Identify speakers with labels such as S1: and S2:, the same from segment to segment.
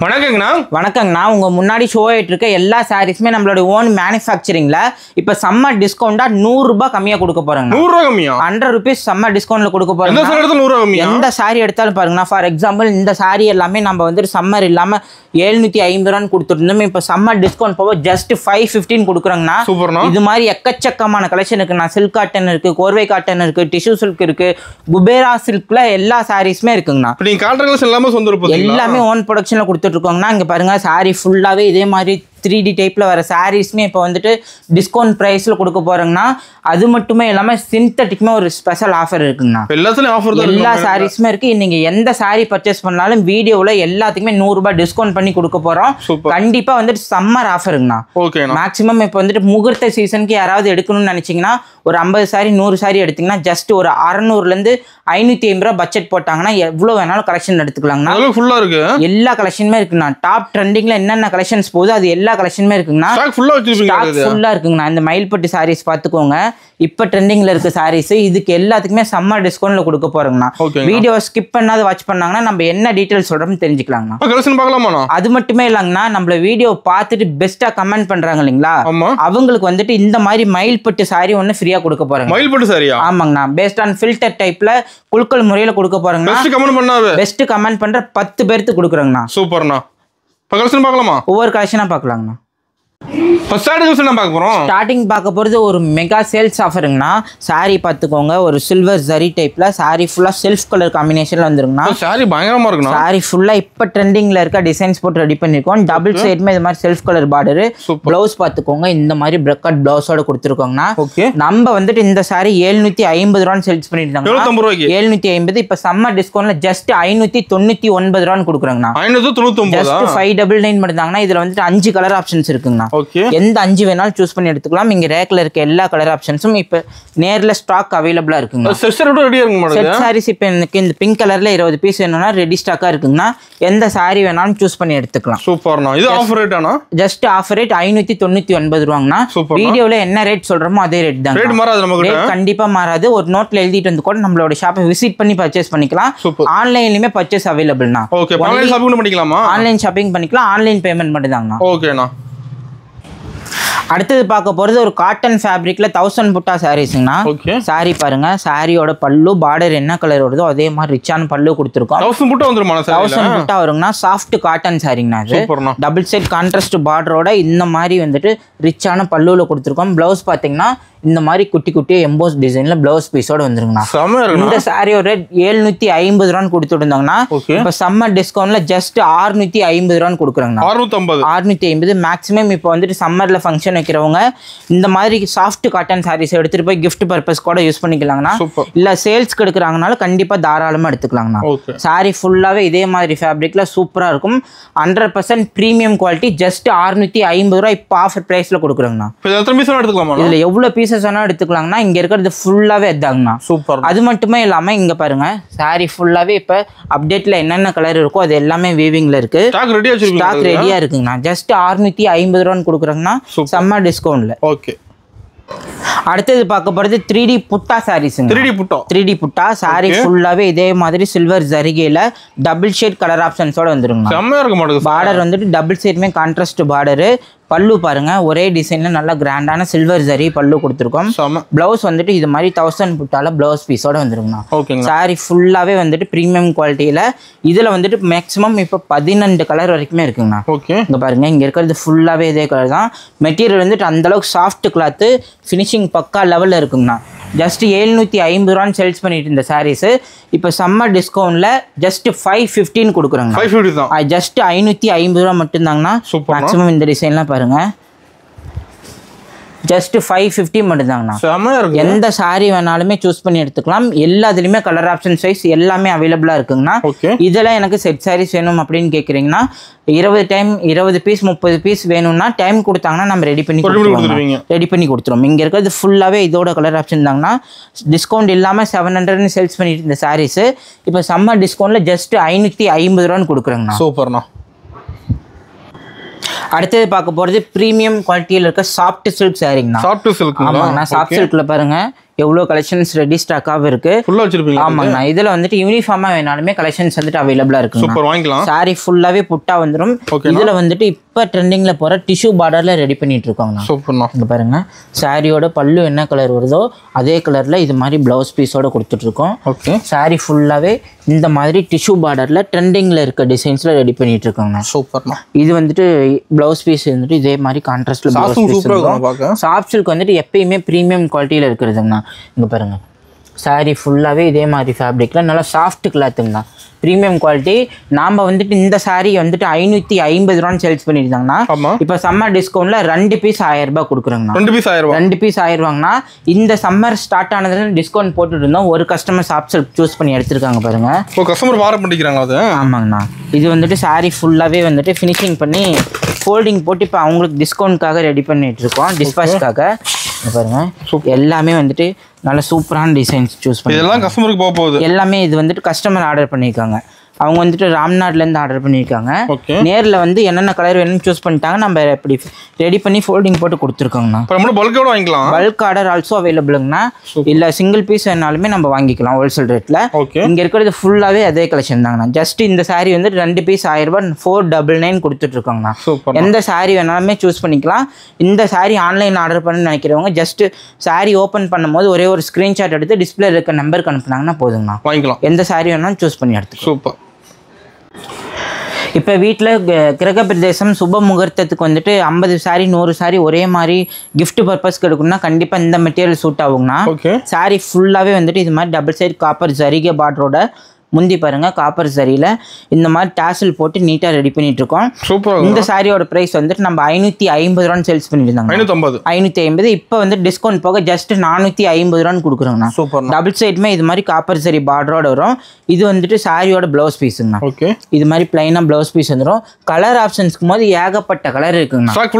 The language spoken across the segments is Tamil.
S1: வணக்கங்கண்ணா.
S2: வணக்கங்கண்ணா. உங்க முன்னாடி ஷோ ஆயிட்டு இருக்க எல்லா சாரீஸுமே நம்மளோட ஓன் மேனுஃபேக்சரிங்ல இப்ப சம்மர் டிஸ்கவுண்டா 100 ரூபாய் கம்மியா கொடுக்க போறாங்க.
S1: 100 ரூபாய் கம்மியா?
S2: 100 rupees சம்மர் டிஸ்கவுண்ட்ல கொடுக்க போறாங்க.
S1: எந்த சாரி எடுத்தாலும் 100 ரூபாய் கம்மியா?
S2: எந்த சாரி எடுத்தாலும் பாருங்கண்ணா. ஃபார் எக்ஸாம்பிள் இந்த சாரி எல்லாமே நம்ம வந்து சம்மர் இல்லாம 750 ரூபான்னு கொடுத்துருந்தோம். இப்ப சம்மர் டிஸ்கவுண்ட் போக ஜஸ்ட் 515 கொடுக்குறாங்கண்ணா.
S1: சூப்பர்ண்ணா.
S2: இது மாதிரி எக்கச்சக்கமான கலெக்ஷன் இருக்குண்ணா. சில்க் காட்டன் இருக்கு, கோர்வை காட்டன் இருக்கு, டிஷ்யூ சில்க் இருக்கு, குபேரா சில்க்ல எல்லா சாரீஸுமே இருக்குங்கண்ணா.
S1: நீங்க காட்டுற கலெக்ஷன் எல்லாமே சொந்த ரூபாய்
S2: எல்லாமே ஓன் ப்ரொடக்ஷன்ல கொடுத்துட்டு இருக்கோங்கண்ணா. இங்க பாருங்க சாரி ஃபுல்லாவே இதே மாதிரி 3D டைப்ல வர சாரீஸ்மே இப்போ வந்துட்டு டிஸ்கவுண்ட் பிரைஸ்ல கொடுக்க போறாங்கன்னா. அது மட்டுமே இல்லாம சிந்தட்டிக்மே ஒரு ஸ்பெஷல் ஆஃபர் இருக்குங்கண்ணா.
S1: எல்லாத்துலயும் ஆஃபர் தான்.
S2: எல்லா சாரீஸ்மே இருக்கு. நீங்க எந்த சாரி பர்ச்சேஸ் பண்ணாலும் வீடியோல எல்லாத்துக்குமே 100 ரூபாய் டிஸ்கவுண்ட் பண்ணி கொடுக்க போறோம். கண்டிப்பா வந்துட்டு சம்மர் ஆஃபருங்கண்ணா. மேக்ஸிமம் இப்போ வந்துட்டு முகூர்த்த சீசனுக்கு யாராவது எடுக்கணும்னு நினைச்சீங்கன்னா ஒரு 50 சாரி 100 சாரி எடுத்தீங்கன்னா ஜஸ்ட் ஒரு 600 இருந்து 550 ரூபாய் பட்ஜெட் போட்டாங்கன்னா எவ்வளவு வேணாலும் கலெக்ஷன் எடுத்துக்கலாங்கண்ணா.
S1: ஃபுல்லா இருக்கு.
S2: எல்லா கலெக்ஷனுமே இருக்குண்ணா. டாப் ட்ரெண்டிங்ல என்னென்ன கலெக்ஷன்ஸ் போகுது அது எல்லா கலெக்ஷனுமே இருக்குங்கண்ணா.
S1: ஸ்டாக் ஃபுல்லா
S2: இருக்குங்கண்ணா. இந்த மயில்பட்டு சாரீஸ் பாத்துக்கோங்க. இப்ப ட்ரெண்டிங்ல இருக்க சாரீஸ் இதுக்கு எல்லாத்துக்குமே சம்மர் டிஸ்கவுண்ட்ல கொடுக்க போறோங்கண்ணா. வீடியோ ஸ்கிப் பண்ணாத வாட்ச் பண்ணாங்கன்னா நம்ம என்ன டீடைல்ஸ் சொல்றோம்னு தெரிஞ்சுக்கலாங்கண்ணா.
S1: கலெக்ஷன் பார்க்கலாமா?
S2: அது மட்டுமே இல்லங்கண்ணா, நம்மள வீடியோ பார்த்துட்டு பெஸ்டா கமெண்ட் பண்றாங்க இல்லீங்களா, அவங்களுக்கு வந்துட்டு இந்த மாதிரி மயில்பட்டு சாரி ஒன்னு ஃப்ரீயா கொடுக்க போறாங்க.
S1: மயில்பட்டு சாரியா?
S2: ஆமாங்கண்ணா. பேஸ்ட் ஆன் ஃபில்டர் டைப்ல குலுக்கல் முறையில கொடுக்க போறாங்க. பெஸ்ட் கமெண்ட் பண்ற 10 பேருக்கு கொடுக்குறாங்கண்ணா.
S1: சூப்பர்ண்ணா. கலெக்ஷன் பார்க்கலாமா?
S2: ஒவ்வொரு கலெக்ஷனா பார்க்கலாங்கண்ணா.
S1: ஸ்டார்டிங்
S2: பார்க்க போறது ஒரு மெகா சேல்ஸ் ஆஃபருங்கண்ணா. சாரி பார்த்துக்கோங்க. ஒரு சில்வர் ஜரி டைப்ல சாரி ஃபுல்லா செல்ஃப் கலர் காம்பினேஷன்ல வந்துருங்கண்ணா.
S1: சாரி பயங்கரமா இருக்குண்ணா.
S2: சாரி ஃபுல்லா இப்ப ட்ரெண்டிங்ல இருக்க டிசைன்ஸ் போட்டு ரெடி பண்ணிருக்கோம். டபுள் சைடுமே இது மாதிரி செல்ஃப் கலர் பார்டர். பிளவுஸ் பார்த்துக்கோங்க. இந்த மாதிரி பிரக்கட் பிளவுஸோட கொடுத்துருக்கோங்கண்ணா. நம்ம வந்துட்டு இந்த சாரி 750 ரூபான்னு சேல்ஸ் பண்ணிட்டு இருந்தாங்க. 750 இப்ப சம்மர் டிஸ்கவுண்ட்ல ஜஸ்ட் 599 ரூபான்னு கொடுக்குறாங்கண்ணா.
S1: 599
S2: ஜஸ்ட் 599 மட்டும்தாங்கண்ணா. இதுல வந்துட்டு 5 கலர் ஆப்ஷன்ஸ் இருக்குங்கண்ணா. எந்த 5 வேணாலும் சூஸ் பண்ணி எடுத்துக்கலாம். இங்க ரேக்ல இருக்க எல்லா கலர் ஆப்ஷன்ஸும் இப்ப நேர்ல ஸ்டாக் அவைலபிளா இருக்குங்க. செட் சாரீஸ் இப்ப எனக்கு இந்த பிங்க் கலர்ல 20 பீஸ் வேணும்னா ரெடி ஸ்டாக்கா இருக்குங்கண்ணா. எந்த சாரி வேணாலும் சூஸ் பண்ணி எடுத்துக்கலாம்.
S1: சூப்பர்ண்ணா. இது ஆஃபர் ரேட்டானா?
S2: ஜஸ்ட் ஆஃபர் ரேட் 599 ரூபாங்கண்ணா. வீடியோல என்ன ரேட் சொல்றோமோ அதே ரேட் தான்.
S1: ரேட் மாறாது நமக்கு.
S2: ரேட் கண்டிப்பா மாறாது. ஒரு நோட்ல எழுதிட்டு வந்து கூட நம்மளோட ஷாப்பை விசிட் பண்ணி பர்ச்சேஸ் பண்ணிக்கலாம். ஆன்லைன்லயுமே பர்ச்சேஸ் அவைலபிள்னா.
S1: ஓகே. ஆன்லைன் ஷாப்பிங் பண்ணிக்கலாமா?
S2: ஆன்லைன் ஷாப்பிங் பண்ணிக்கலாம். ஆன்லைன் பேமெண்ட் மட்டும் தாங்கண்ணா.
S1: ஓகேண்ணா.
S2: அடுத்தது பார்க்க போறது ஒரு காட்டன் ஃபேப்ரிக்ல 1000 புட்டா சாரீஸ்ங்கண்ணா. சாரி பாருங்க. சாரியோட பல்லு பார்டர் என்ன கலர் வருதோ அதே மாதிரி ரிச்சான பல்லு கொடுத்துருக்கோம்.
S1: 1000 புட்டா வந்துருமா?
S2: 1000 புட்டா வருங்கண்ணா. Soft cotton சாரிங்கண்ணா. இது டபுள் சைட் கான்ட்ராஸ்ட் பார்டரோட இந்த மாதிரி வந்துட்டு ரிச்சான பல்லுல கொடுத்துருக்கோம். பிளவுஸ் பாத்தீங்கன்னா இந்த மாதிரி குட்டி குட்டி எம்போஸ் டிசைன்ல பிளவுஸ் பீஸோட வந்துருங்கண்ணா. இந்த சாரியோட ரேட் 750 ரூபான்னு கொடுத்துட்டு இருந்தாங்கன்னா இப்ப சம்மர் டிஸ்கவுண்ட்ல ஜஸ்ட் 650 ரூபான்னு கொடுக்குறாங்கண்ணா. 650. மேக்ஸிமம் இப்போ வந்துட்டு சம்மர்ல ஃபங்க்ஷன் வைக்கிறவங்க இந்த மாதிரி சாஃப்ட் காட்டன் சாரீஸ் எடுத்துட்டு போய் கிஃப்ட் பர்பஸ் கூட யூஸ் பண்ணிக்கலாங்கண்ணா. இல்ல சேல்ஸ்க்கு எடுக்கிறாங்கனாலும் கண்டிப்பா தாராளமா எடுத்துக்கலாங்கண்ணா. சாரி ஃபுல்லாவே இதே மாதிரி ஃபேப்ரிக்ல சூப்பரா இருக்கும். 100% பிரீமியம் குவாலிட்டி. ஜஸ்ட் 650 ரூபாய் இப்போ ஆஃபர் பிரைஸ்ல கொடுக்குறாங்கண்ணா. இதுல எவ்வளவு பீசஸ் வேணா எடுத்துக்கலாங்கண்ணா. இங்க இருக்கிறது ஃபுல்லாவே இதாங்கண்ணா. சூப்பர். அது மட்டுமே இல்லாம இங்க பாருங்க சாரி ஃபுல்லாவே இப்ப அப்டேட்ல என்னென்ன கலர் இருக்கோ அது எல்லாமே வீவிங்ல இருக்கு. ஸ்டாக் ரெடியா இருக்குங்கண்ணா. ஜஸ்ட் 650 ரூபான்னு கொடுக்குறாங்கண்ணா சம்மர் டிஸ்கவுண்ட்ல.
S1: ஓகே.
S2: அடுத்தது பார்க்க போறது 3D புட்டா சாரீஸ்ங்க. 3D புட்டா சாரி ஃபுல்லாவே இதே மாதிரி சில்வர் ஜரிகையில டபுள் ஷேட் கலர் ஆப்ஷன்ஸோட வந்துருங்க. பார்டர் வந்துட்டு டபுள் ஷேட்மே கான்ட்ராஸ்ட் பார்டர். பல்லு பாருங்க ஒரே டிசைன்ல நல்லா கிராண்டான சில்வர் ஜரி பல்லு கொடுத்துருக்கோம். பிளவுஸ் வந்துட்டு இது மாதிரி 1000 புட்டால பிளவுஸ் பீஸோட வந்துருங்கண்ணா. சாரி ஃபுல்லாவே வந்துட்டு பிரீமியம் குவாலிட்டியில. இதுல வந்துட்டு மேக்ஸிமம் இப்போ 12 கலர் வரைக்குமே இருக்குங்கண்ணா. இங்க பாருங்க இங்க இருக்கிறது ஃபுல்லாவே இதே கலர் தான். மெட்டீரியல் வந்துட்டு அந்த அளவுக்கு சாஃப்ட் கிளாத். ஃபினிஷிங் பக்கா லெவல்ல இருக்குங்கண்ணா. ஜஸ்ட் 750 ரூபான்னு சேல்ஸ் பண்ணிட்டு இந்த சாரீஸ் இப்போ சம்மர் டிஸ்கவுண்ட்ல ஜஸ்ட் 515 கொடுக்குறாங்க. ஜஸ்ட் 550 ரூபா மட்டும் தாங்கண்ணா. மேக்ஸிமம் இந்த டிசைன்லாம் பாருங்க ஜஸ்ட் 550 மட்டும் தாங்கண்ணா. எந்த சாரி வேணாலுமே சூஸ் பண்ணி எடுத்துக்கலாம். எல்லாத்துலயுமே கலர் ஆப்ஷன் சைஸ் எல்லாமே அவைலபிளா இருக்குங்கண்ணா. இதெல்லாம் எனக்கு செட் சாரீஸ் வேணும் அப்படின்னு கேக்குறீங்கன்னா 20 பீஸ் 30 பீஸ் வேணும்னா டைம் கொடுத்தாங்கன்னா நம்ம ரெடி பண்ணி கொடுத்துருவோம். இங்க இருக்கிறது ஃபுல்லாவே இதோட கலர் ஆப்ஷன் தாங்கண்ணா. டிஸ்கவுண்ட் இல்லாம 700 சேல்ஸ் பண்ணிட்டு இந்த சாரீஸ் இப்போ சம்மர் டிஸ்கவுண்ட்ல ஜஸ்ட் 550 ரூபான்னு கொடுக்குறாங்கண்ணா.
S1: சூப்பர்ண்ணா.
S2: அடுத்து பார்க்க போறது பிரீமியம் குவாலிட்டியில இருக்க சாஃப்ட் சில்க் சாரீங்கண்ணா.
S1: Soft silk.
S2: ஆமாங்கண்ணா. சாஃப்ட் சில்க்ல பாருங்க எவ்வளோ கலெக்ஷன்ஸ் ரெடி ஸ்டாக்காக இருக்கு.
S1: ஃபுல்லா வச்சிருப்பீங்க.
S2: ஆமாங்கண்ணா. இதுல வந்துட்டு யூனிஃபார்மா வேணாலுமே கலெக்ஷன்ஸ் வந்துட்டு அவைலபிளா இருக்கு.
S1: சூப்பர், வாங்கிக்கலாம்.
S2: சாரி ஃபுல்லாவே புட்டா வந்துரும். இதுல வந்துட்டு இப்ப ட்ரெண்டிங்ல போற டிஷ்யூ பார்டர்ல ரெடி பண்ணிட்டு இருக்கோங்கண்ணா.
S1: சூப்பர்ண்ணா.
S2: இங்க பாருங்க, சாரியோட பல்லு என்ன கலர் வருதோ அதே கலர்ல இது மாதிரி பிளவுஸ் பீஸோட கொடுத்துட்டு இருக்கோம்.
S1: ஓகே.
S2: சாரி ஃபுல்லாவே இந்த மாதிரி டிஷ்யூ பார்டர்ல ட்ரெண்டிங்ல இருக்க டிசைன்ஸ்ல ரெடி பண்ணிட்டு இருக்கோங்கண்ணா.
S1: சூப்பர்ண்ணா.
S2: இது வந்துட்டு பிளவுஸ் பீஸ் வந்துட்டு இதே மாதிரி கான்ட்ராஸ்ட்ல பிளவுஸ் பீஸ். சாஃப்ட் சில்க் வந்துட்டு எப்பயுமே பிரீமியம் குவாலிட்டியில இருக்கிறதுங்கண்ணா. இங்க பாருங்க, சாரி ஃபுல்லாவே இதே மாதிரி ஃபேப்ரிக்ல நல்லா சாஃப்ட் கிளாத்துங்கண்ணா, ப்ரீமியம் குவாலிட்டி. நாம வந்துட்டு இந்த சாரி வந்துட்டு 550 ரூபான்னு சேல்ஸ் பண்ணிருந்தாங்கன்னா இப்போ சம்மர் டிஸ்கவுண்ட்ல 2 பீஸ் 1000 ரூபாய் கொடுக்குறோங்கண்ணா. 2 பீஸ் 1000 ரூபாங்கண்ணா. இந்த சம்மர் ஸ்டார்ட் ஆனதுல டிஸ்கவுண்ட் போட்டுட்டு இருந்தோம். ஒரு கஸ்டமர் சாஃப்ட் சில்க் சூஸ் பண்ணி எடுத்திருக்காங்க பாருங்க.
S1: கஸ்டமர் வார பண்ணிக்கிறாங்க அது.
S2: ஆமாங்கண்ணா. இது வந்துட்டு சாரி ஃபுல்லாவே வந்துட்டு ஃபினிஷிங் பண்ணி ஃபோல்டிங் போட்டு இப்போ அவங்களுக்கு டிஸ்கவுண்ட்காக ரெடி பண்ணிட்டு இருக்கோம், டிஸ்பாச்காக. பாருங்க, எல்லாமே வந்துட்டு நல்ல சூப்பரான டிசைன்ஸ் சூஸ் பண்ணி
S1: இதெல்லாம் கஸ்டமருக்கு போக போகுது.
S2: எல்லாமே இது வந்துட்டு கஸ்டமர் ஆர்டர் பண்ணியிருக்காங்க. அவங்க வந்துட்டு ராம்நாட்லேருந்து ஆர்டர் பண்ணியிருக்காங்க. நேரில் வந்து என்னென்ன கலர் வேணும்னு சூஸ் பண்ணிட்டாங்க. நம்ம இப்படி ரெடி பண்ணி ஃபோல்டிங் போட்டு கொடுத்துருக்கோங்கண்ணா.
S1: பல்கோட வாங்கிக்கலாம்.
S2: பல்க் ஆர்டர் ஆல்சோ அவைலபிளுங்கண்ணா. இல்லை சிங்கிள் பீஸ் வேணாலுமே நம்ம வாங்கிக்கலாம் ஹோல்சேல் ரேட்டில். இங்கே இருக்கிறது ஃபுல்லாகவே அதே கலெக்ஷன் தாங்கண்ணா. ஜஸ்ட் இந்த சாரீ வந்துட்டு 2 பீஸ் 1000 ரூபாய் 499 கொடுத்துட்ருக்கோங்கண்ணா. எந்த சாரீ வேணாலுமே சூஸ் பண்ணிக்கலாம். இந்த சாரீ ஆன்லைன் ஆர்டர் பண்ணணும்னு நினைக்கிறவங்க ஜஸ்ட் சாரீ ஓப்பன் பண்ணும்போது ஒரே ஒரு ஸ்க்ரீன்ஷாட் எடுத்து டிஸ்பிளே இருக்க நம்பருக்கு அனுப்புனாங்கன்னா போதுங்கண்ணா. வாங்கிக்கலாம். எந்த சாரீ வேணாலும் சூஸ் பண்ணி எடுத்துக்கலாம். சூப்பர். இப்போ வீட்டில் கிரக பிரதேசம் சுப முகூர்த்தத்துக்கு வந்துட்டு 50 சாரி 100 சாரி ஒரே மாதிரி கிஃப்ட் பர்பஸ்க்கு எடுக்கணும்னா கண்டிப்பாக இந்த மெட்டீரியல் சூட் ஆகுங்கண்ணா. சாரி ஃபுல்லாகவே வந்துட்டு இது மாதிரி டபுள் சைட் காப்பர் ஜரிகை பார்டரோட முந்தி பாருங்க காப்பர் சரியில இந்த மாதிரி டாசல் போட்டு நீட்டா ரெடி பண்ணிட்டு இருக்கோம். இந்த சாரியோட பிரைஸ் வந்துட்டு நம்ம 550 ரூபான்னு சேல்ஸ் பண்ணிட்டு இருந்தாங்க. 550 இப்போ வந்து டிஸ்கவுண்ட் போக ஜஸ்ட் 450 ரூபான்னு கொடுக்குறோங்கண்ணா. டபுள் சைடுமே இது மாதிரி காப்பர் சரி பார்டரோட வரும். இது வந்துட்டு சாரியோட பிளவுஸ் பீஸுங்கண்ணா. இது மாதிரி பிளைனா பிளவுஸ் பீஸ் வந்துடும். கலர் ஆப்ஷன்ஸ்க்கு போது ஏகப்பட்ட கலர் இருக்குங்கண்ணா. ஸ்டாக்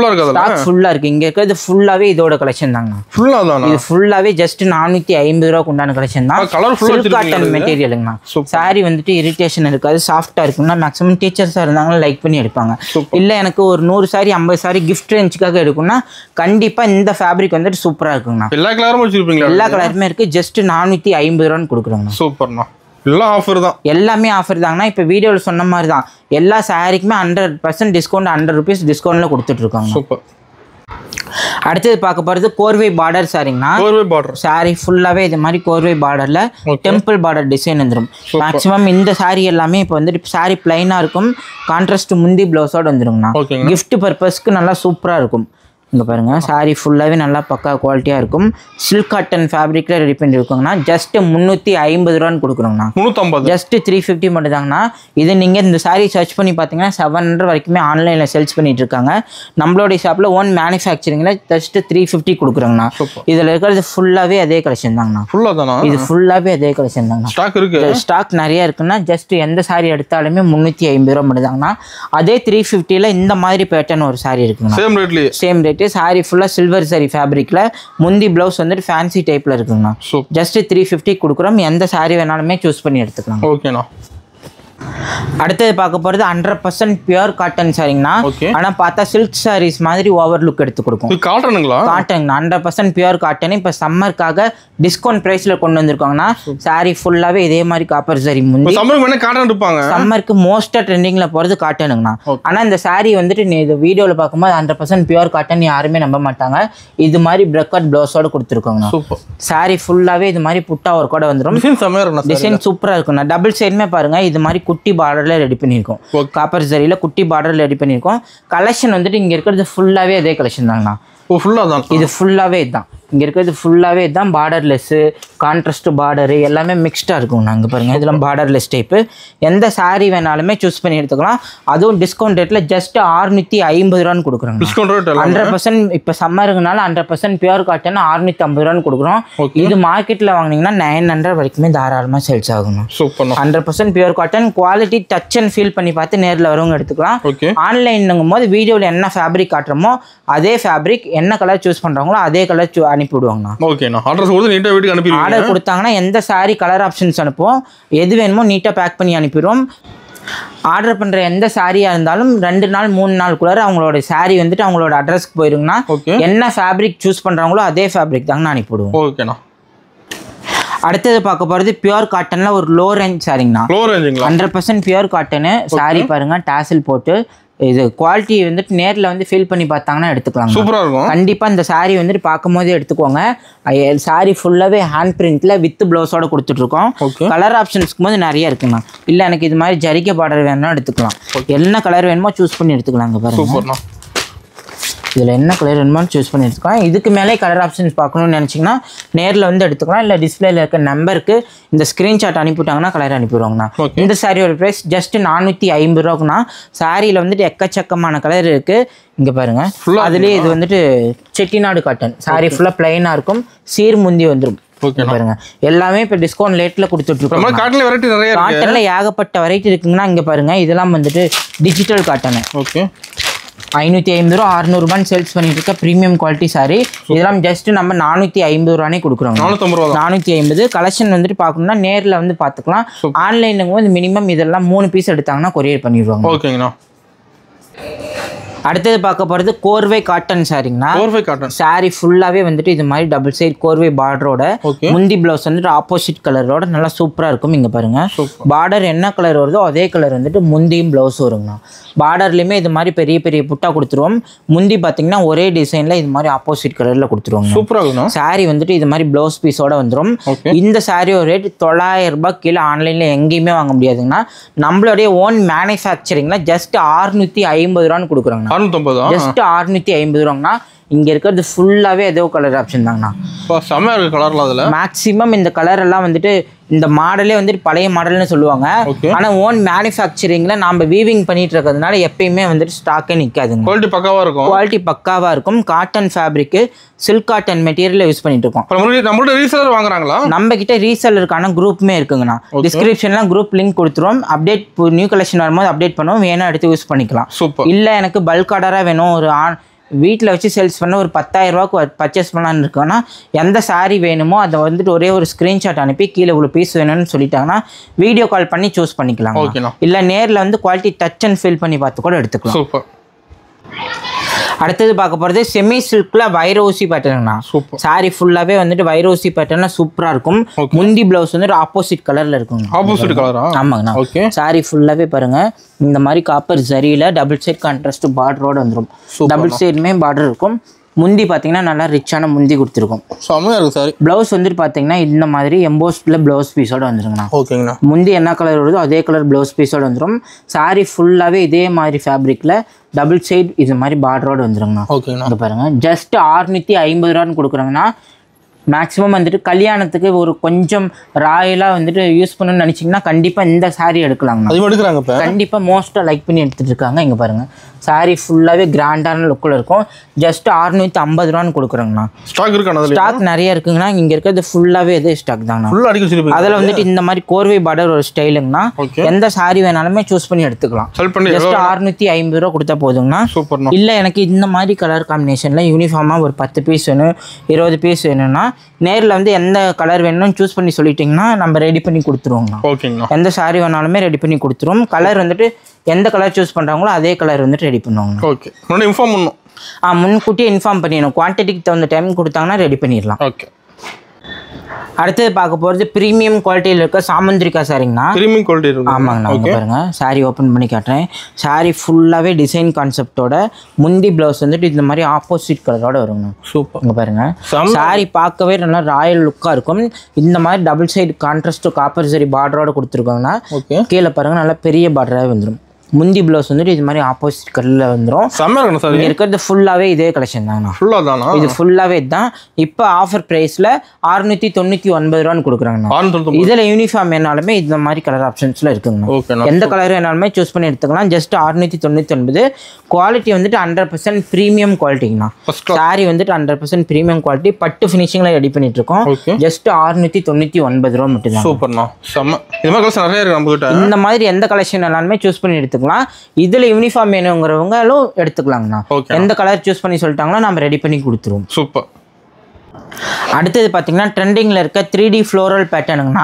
S2: ஃபுல்லா இருக்கு. இங்க இருக்கிறது ஃபுல்லாவே இதோட கலெக்ஷன் தாங்கண்ணா. இது ஃபுல்லாவே ஜஸ்ட் 450 ரூபாய்க்கு உண்டான கலெக்ஷன் தான். சில்க் காட்டன் மெட்டீரியலுங்கண்ணா. சாரி வந்துட்டு இரிட்டேஷன் இருக்காது, சாஃப்டா இருக்குன்னா மேக்ஸிமம் டீச்சர்ஸா இருந்தாங்கன்னா லைக் பண்ணி எடுப்பாங்க. இல்ல எனக்கு ஒரு 100 சாரி 50 சாரி கிஃப்ட் ரேஞ்சுக்காக எடுக்கும்னா கண்டிப்பா இந்த ஃபேப்ரிக் வந்துட்டு சூப்பரா இருக்குங்கண்ணா. எல்லா கலரும் வச்சிருப்பீங்களா? எல்லா கலருமே இருக்கு. ஜஸ்ட் 450 ரூபான்னு கொடுக்குறோங்க. சூப்பர்ண்ணா. எல்லாம் ஆஃபர் தான். எல்லாமே ஆஃபர் தாங்கண்ணா. இப்போ வீடியோவில் சொன்ன மாதிரி தான் எல்லா சாரிக்குமே 100% டிஸ்கவுண்ட் 100 ரூபீஸ் டிஸ்கவுண்ட்ல கொடுத்துட்டு இருக்காங்க. சூப்பர். அடுத்தது பார்க்க போறது கோர்வை பார்டர் சாரிங்கண்ணா. கோர்வை பார்டர் சாரி ஃபுல்லாவே இது மாதிரி கோர்வை பார்டர்ல டெம்பிள் பார்டர் டிசைன் வந்துடும். மேக்ஸிமம் இந்த சாரி எல்லாமே இப்போ வந்துட்டு சாரி பிளைனா இருக்கும். கான்ட்ராஸ்ட் முந்தி பிளவுஸோட வந்துருங்கண்ணா. கிஃப்ட் பர்பஸ்க்கு நல்லா சூப்பரா இருக்கும். இங்கே பாருங்கள், சாரி ஃபுல்லாகவே நல்லா பக்கா குவாலிட்டியாக இருக்கும். சில்க் காட்டன் ஃபேப்ரிக்கில் ரெடி பண்ணி இருக்கோங்கண்ணா. ஜஸ்ட் 350 ரூபான்னு கொடுக்குறோங்கண்ணா. 350 ஜஸ்ட் 350 மட்டும் தாங்கண்ணா. இது நீங்கள் இந்த சாரி சர்ச் பண்ணி பார்த்தீங்கன்னா 700 வரைக்குமே ஆன்லைனில் சேல்ஸ் பண்ணிட்டு இருக்காங்க. நம்மளுடைய ஷாப்பில் ஓன் மேனுஃபேக்சரிங்கில் ஜஸ்ட் 350 கொடுக்குறோங்கண்ணா. இதில் இருக்கிறது ஃபுல்லாகவே அதே கலெக்ஷன் தாங்கண்ணா. இது ஃபுல்லாகவே அதே கலெக்ஷன் தாங்கண்ணா. ஸ்டாக் இருக்கு, ஸ்டாக் நிறைய இருக்குன்னா ஜஸ்ட் எந்த சாரி எடுத்தாலுமே 350 ரூபா மட்டும் தாங்கண்ணா. அதே 350ல் இந்த மாதிரி பேட்டர்ன் ஒரு சாரி இருக்குங்கண்ணா. Same rate. சாரி ஃபுல்லா சில்வர் சாரி ஃபேப்ரிக்ல முந்தி பிளவுஸ் வந்துட்டு ஃபேன்சி டைப்ல இருக்குங்கண்ணா. ஜஸ்ட் 350 கொடுக்குறோம். எந்த சாரி வேணாலுமே சூஸ் பண்ணி எடுத்துக்கலாம். ஓகேண்ணா. அடுத்தது பார்க்க போறது 100% பியூர் காட்டன் சாரிங்கண்ணா. ஆனா பார்த்தா சில்க் சாரீஸ் மாதிரி ஓவர் லுக் எடுத்து கொடுக்கும். காட்டனுங்களா? Cotton 100% pure cotton. இப்போ சம்மருக்காக டிஸ்கவுண்ட் பிரைஸ்ல கொண்டு வந்திருக்காங்கன்னா சாரி ஃபுல்லாவே இதே மாதிரி காப்பர் சாரி முந்தி. சம்மருக்கு மோஸ்டா ட்ரெண்டிங்ல போறது காட்டனுங்கண்ணா. ஆனா இந்த சாரி வந்துட்டு நீ இது வீடியோல பார்க்கும்போது 100% பியூர் காட்டன் யாருமே நம்ப மாட்டாங்க. இது மாதிரி பிரக்கட் பிளவுஸோட கொடுத்துருக்காங்கண்ணா. சாரி ஃபுல்லாவே இது மாதிரி புட்டா ஒரு கூட வந்துடும். டிசைன் சூப்பரா இருக்குண்ணா. டபுள் சைடுமே பாருங்க இது மாதிரி குட்டி பார்டர்ல ரெடி பண்ணிருக்கோம். காப்பர் சரியில குட்டி பார்டர்ல ரெடி பண்ணிருக்கோம். கலெக்ஷன் வந்துட்டு இங்க இருக்கிறது ஃபுல்லாவே அதே கலெக்ஷன் தாங்கண்ணா. இது ஃபுல்லாவே தான். இங்க இருக்கிறது ஃபுல்லாவே தான். பார்டர்லெஸ் கான்ட்ராஸ்ட் பார்டர் எல்லாமே மிக்ஸ்டா இருக்கும். நாங்க பாருங்க இதெல்லாம் பார்டர்லெஸ் டைப். எந்த சாரி வேணாலுமே சூஸ் பண்ணி எடுத்துக்கலாம். அதுவும் டிஸ்கவுண்ட் ரேட்ல ஜஸ்ட் 650 ரூபான்னு கொடுக்குறாங்க. 100% இப்ப சம்மருக்குனால 100% பியூர் காட்டன் 650 ரூபான்னு கொடுக்குறோம். இது மார்க்கெட்ல வாங்கினீங்கன்னா 900 வரைக்குமே தாராளமா சேல்ஸ் ஆகும். 100% pure cotton quality touch and feel பண்ணி பார்த்து நேரில் வரவங்க எடுத்துக்கலாம். ஆன்லைன்னுங்கும் போது வீடியோவில் என்ன ஃபேப்ரிக் காட்டுறோமோ அதே ஃபேப்ரிக் என்ன கலர் சூஸ் பண்றாங்களோ அதே கலர் அனுப்பிவிடுவாங்கண்ணா. ஓகேண்ணா. ஆர்டர் கொடுத்தாங்கன்னா எந்த சாரி கலர் ஆப்ஷன்ஸ் அனுப்புவோம், எது வேணுமோ நீட்டாக பேக் பண்ணி அனுப்பிடுவோம். ஆர்டர் பண்ணுற எந்த சாரியாக இருந்தாலும் 2 நாள் 3 நாளுக்குள்ளார அவங்களோட சாரி வந்துட்டு அவங்களோட அட்ரஸ்க்கு போயிருங்கன்னா என்ன ஃபேப்ரிக் சூஸ் பண்ணுறாங்களோ அதே ஃபேப்ரிக் தாங்கண்ணா அனுப்பிவிடுவோம். ஓகேண்ணா. அடுத்தது பார்க்க போகிறது பியூர் காட்டனில் ஒரு லோ ரேஞ்ச் சாரிங்கண்ணா.
S1: லோ ரேஞ்சுங்களா?
S2: 100% பியூர் காட்டனு சாரி பாருங்க, டாசில் போட்டு. இது குவாலிட்டி வந்துட்டு நேரில் வந்து ஃபீல் பண்ணி பார்த்தாங்கன்னா எடுத்துக்கலாம்.
S1: சூப்பராக இருக்கும்.
S2: கண்டிப்பாக இந்த சாரீ வந்துட்டு பார்க்கும் போதே எடுத்துக்கோங்க. சாரீ ஃபுல்லாகவே ஹேண்ட் பிரிண்ட்ல வித் ப்ளவுஸோட கொடுத்துட்ருக்கோம். கலர் ஆப்ஷன்ஸ்க்கும் போது நிறைய இருக்குண்ணா. இல்லை எனக்கு இது மாதிரி ஜரிகை பார்டர் வேணும்னா எடுத்துக்கலாம். என்ன கலர் வேணுமோ சூஸ் பண்ணி எடுத்துக்கலாங்க. பாருங்க இதில் என்ன கலர் வேணுமோ சூஸ் பண்ணி எடுத்துக்கலாம். இதுக்கு மேலே கலர் ஆப்ஷன்ஸ் பார்க்கணும்னு நினச்சிங்கன்னா நேரில் வந்து எடுத்துக்கலாம். இல்லை டிஸ்பிளேல இருக்க நம்பருக்கு இந்த ஸ்க்ரீன்ஷாட் அனுப்பிவிட்டாங்கன்னா கலர் அனுப்பிடுவாங்கண்ணா. இந்த சாரியோட ப்ரைஸ் ஜஸ்ட் 450 ரூபாக்குண்ணா. சாரியில் வந்துட்டு எக்கச்சக்கமான கலர் இருக்குது. இங்கே பாருங்கள், அதுலேயே இது வந்துட்டு செட்டிநாடு காட்டன் சாரி ஃபுல்லாக பிளைனாக இருக்கும். சீர் முந்தி வந்துடும். பாருங்க எல்லாமே இப்போ டிஸ்கவுண்ட் ரேட்டில் கொடுத்துட்ருக்கோம். காட்டனில் ஏகப்பட்ட வெரைட்டி இருக்குங்கன்னா இங்கே பாருங்க, இதெல்லாம் வந்துட்டு டிஜிட்டல் காட்டனு. ஓகே 550 ரூபா 600 ரூபான்னு சேல்ஸ் பண்ணிட்டு இருக்க ப்ரீமியம் குவாலிட்டி சாரி. இதெல்லாம் ஜஸ்ட் நம்ம 450 ரூபானே கொடுக்குறோம். 450 கலெக்ஷன் வந்துட்டு பார்க்கணும்னா நேரில் வந்து பார்த்துக்கலாம். ஆன்லைனுங்க வந்து மினிமம் இதெல்லாம் 3 பீஸ் எடுத்தாங்கன்னா கொரியர் பண்ணிடுவாங்க. ஓகேங்கண்ணா. அடுத்தது பார்க்க போகிறது கோர்வை காட்டன் சாரிங்கண்ணா. கோர்வை காட்டன் சாரி ஃபுல்லாகவே வந்துட்டு இது மாதிரி டபுள் சைட் கோர்வை பார்டரோட முந்தி ப்ளவுஸ் வந்துட்டு ஆப்போசிட் கலரோட நல்லா சூப்பராக இருக்கும். இங்கே பாருங்க, பார்டர் என்ன கலர் வருதோ அதே கலர் வந்துட்டு முந்தியும் ப்ளவுஸ் வருங்கண்ணா. பார்டர்லையுமே இது மாதிரி பெரிய பெரிய புட்டா கொடுத்துருவோம். முந்தி பார்த்தீங்கன்னா ஒரே டிசைனில் இது மாதிரி ஆப்போசிட் கலரில் கொடுத்துருவாங்க. சூப்பராக சாரி வந்துட்டு இது மாதிரி ப்ளவுஸ் பீஸோட வந்துடும். இந்த சாரியோட ரேட் 900 ரூபாய் கீழே ஆன்லைனில் எங்கேயுமே வாங்க முடியாதுங்கண்ணா. நம்மளுடைய ஓன் மேனுஃபேக்சரிங்கில் ஜஸ்ட் 650 ரூபான்னு கொடுக்குறாங்க. ஜஸ்ட் 650 ரூபாங்கண்ணா. இங்க இருக்கிறது ஃபுல்லாவே ஏதோ கலர் ஆப்ஷன் தாங்கண்ணா. செம்ம இருக்கு கலர்ல. அதுல மேக்ஸிமம் இந்த கலர் எல்லாம் வந்துட்டு இந்த மாடலே வந்துட்டு பழைய மாடல்னு சொல்லுவாங்க. ஆனா ஓன் மேனுஃபேக்சரிங்ல நாம வீவிங் பண்ணிட்டு இருக்கிறதுனால எப்பயுமே வந்துட்டு ஸ்டாக்கே நிக்காதுங்க. குவாலிட்டி பக்காவா இருக்கும். குவாலிட்டி பக்காவா இருக்கும். Cotton fabric, silk cotton material use பண்ணிட்டு இருக்கோம். நம்மளோட ரீசெல்லர் வாங்குறாங்களா? நம்ம கிட்ட ரீசெல்லருக்கான குரூப்புமே இருக்குங்கண்ணா. டிஸ்கிரிப்ஷன்ல குரூப் லிங்க் கொடுத்துருவோம். அப்டேட் நியூ கலெக்ஷன் வரும்போது அப்டேட் பண்ணுவோம். வேணா எடுத்து யூஸ் பண்ணிக்கலாம். இல்ல எனக்கு பல்க் ஆர்டரா வேணும், ஒரு வீட்டில் வச்சு சேல்ஸ் பண்ண ஒரு 10,000 ரூபாய்க்கு பர்ச்சேஸ் பண்ணலான்னு இருக்கோன்னா எந்த சாரீ வேணுமோ அதை வந்துட்டு ஒரே ஒரு ஸ்க்ரீன்ஷாட் அனுப்பி கீழே இவ்வளோ பீஸ் வேணும்னு சொல்லிட்டாங்கன்னா வீடியோ கால் பண்ணி சூஸ் பண்ணிக்கலாம். இல்லை நேரில் வந்து குவாலிட்டி டச் அண்ட் ஃபீல் பண்ணி பார்த்து கூட எடுத்துக்கலாம். சூப்பர். அடுத்தது பார்க்க போகிறது செமி சில்க்ல வைரோசி பேட்டர்னா. சாரி ஃபுல்லாகவே வந்துட்டு வைரோசி பேட்டர்னா சூப்பராக இருக்கும். முந்தி பிளவுஸ் வந்துட்டு ஆப்போசிட் கலரில் இருக்கும். ஆப்போசிட் கலரா? ஆமாங்கண்ணா. ஓகே. சாரி ஃபுல்லாகவே பாருங்க இந்த மாதிரி காப்பர் ஜரியில் டபுள் சைட் கான்ட்ராஸ்ட் பார்டரோடு வந்துடும். டபுள் சைடுமே பார்டர் இருக்கும். முந்தி பார்த்தீங்கன்னா நல்லா ரிச்சான முந்தி கொடுத்துருக்கும். செம்மையாக இருக்கும் சாரி. ப்ளவுஸ் வந்துட்டு பார்த்தீங்கன்னா இந்த மாதிரி எம்போஸ்டில் ப்ளவுஸ் பீஸோட வந்துருங்கண்ணா. ஓகேங்கண்ணா. முந்தி என்ன கலர் வருதோ அதே கலர் ப்ளவுஸ் பீஸோட வந்துடும். சாரி ஃபுல்லாகவே இதே மாதிரி ஃபேப்ரிக்கில் டபுள் சைட் இது மாதிரி பார்டரோடு வந்துருங்கண்ணா. ஓகேங்கண்ணா. இங்கே பாருங்கள் ஜஸ்ட் 650 ரூபான்னு கொடுக்குறாங்கன்னா மேக்ஸிமம் வந்துட்டு கல்யாணத்துக்கு ஒரு கொஞ்சம் ராயலாக வந்துட்டு யூஸ் பண்ணணும்னு நினச்சிங்கன்னா கண்டிப்பாக இந்த சாரீ எடுக்கலாங்கண்ணா. அது எடுக்கிறாங்க இப்போ கண்டிப்பாக மோஸ்ட்டாக லைக் பண்ணி எடுத்துகிட்டு இருக்காங்க. இங்கே பாருங்கள் சாரீ ஃபுல்லாகவே கிராண்டான லுக்கில் இருக்கும். ஜஸ்ட் 650 ரூபான்னு கொடுக்குறாங்கண்ணா. ஸ்டாக் இருக்கு? ஸ்டாக் நிறைய இருக்குங்கண்ணா. இங்கே இருக்கிறது ஃபுல்லாகவே இதே ஸ்டாக் தாங்கண்ணா. அதில் வந்துட்டு இந்த மாதிரி கோர்வை பார்டர் ஒரு ஸ்டைலுங்கண்ணா. எந்த சாரீ வேணாலுமே சூஸ் பண்ணி எடுத்துக்கலாம். ஜஸ்ட் 650 ரூபா கொடுத்தா போதுங்கண்ணா. இல்லை எனக்கு இந்த மாதிரி கலர் காம்பினேஷனில் யூனிஃபார்மாக ஒரு 10 பீஸ் வேணும், 20 பீஸ் வேணும்னா நேரில் வந்து எந்த கலர் வேணும்னு சூஸ் பண்ணி சொல்லிட்டிங்கன்னா நம்ம ரெடி பண்ணி கொடுத்துருவோங்கண்ணா. ஓகேங்கண்ணா. எந்த சாரீ வேணாலுமே ரெடி பண்ணி கொடுத்துருவோம். கலர் வந்துட்டு எந்த கலர் சூஸ் பண்ணுறாங்களோ அதே கலர் வந்துட்டு ரெடி பண்ணுவாங்க. ஓகே. இன்ஃபார்ம் பண்ணணும். முன்கூட்டியே இன்ஃபார்ம் பண்ணிடணும். குவான்டிட்டிக்கு தகுந்த டைம் கொடுத்தாங்கன்னா ரெடி பண்ணிடலாம். ஓகே. அடுத்தது பார்க்க போகிறது ப்ரீமியம் குவாலிட்டியில் இருக்க சாமந்திரிக்கா சாரிங்கண்ணா. ப்ரீமியம் குவாலிட்டி இருக்கு. ஆமாங்கண்ணா. இங்கே பாருங்க சாரி ஓப்பன் பண்ணி காட்டுறேன். சாரி ஃபுல்லாகவே டிசைன் கான்செப்டோட முந்தி ப்ளவுஸ் வந்துட்டு இந்த மாதிரி ஆப்போசிட் கலரோட வருங்கண்ணா. சூப்பர். இங்கே பாருங்க சாரி பார்க்கவே நல்லா ராயல் லுக்காக இருக்கும். இந்த மாதிரி டபுள் சைடு கான்ட்ராஸ்ட் காப்பர் சரி பார்டரோட கொடுத்துருக்காங்கன்னா கீழே பாருங்க நல்லா பெரிய பார்டராகவே வந்துடும். முந்தி ப்ளவுஸ் வந்துட்டு இது மாதிரி ஆப்போசிட் கலரில் வந்துடும். இங்கே இருக்கிறது ஃபுல்லாகவே இதே கலெக்ஷன் தாங்கண்ணா. இது ஃபுல்லாகவே தான். இப்போ ஆஃபர் ப்ரைஸில் 699 ரூபான்னு கொடுக்குறாங்கண்ணா. இதில் யூனிஃபார்ம் வேணாலுமே இந்த மாதிரி கலர் ஆப்ஷன்ஸில் இருக்குங்கண்ணா. எந்த கலர் வேணாலுமே சூஸ் பண்ணி எடுத்துக்கலாம். ஜஸ்ட் 699. குவாலிட்டி வந்துட்டு 100% ப்ரீமியம் குவாலிட்டிங்கண்ணா. சாரி வந்துட்டு 100% ப்ரீமியம் குவாலிட்டி பட்டு ஃபினிஷிங்கில் ரெடி பண்ணிட்டு இருக்கோம். ஜஸ்ட் 699 ரூபா மட்டும் தான். சூப்பர்ண்ணா. இந்த மாதிரி எந்த கலெக்ஷன் வேணாலுமே சூஸ் பண்ணி எடுத்துக்கலாம். இதுல யூனிஃபார்ம் வேணுங்கிறவங்களும் எடுத்துக்கலாங்கண்ணா. எந்த கலர் சூஸ் பண்ணி சொல்லிட்டாங்களோ நம்ம ரெடி பண்ணி கொடுத்துருவோம். சூப்பர். அடுத்தது பார்த்தீங்கன்னா ட்ரெண்டிங்கில் இருக்க 3D floral பேட்டர்னுங்கண்ணா.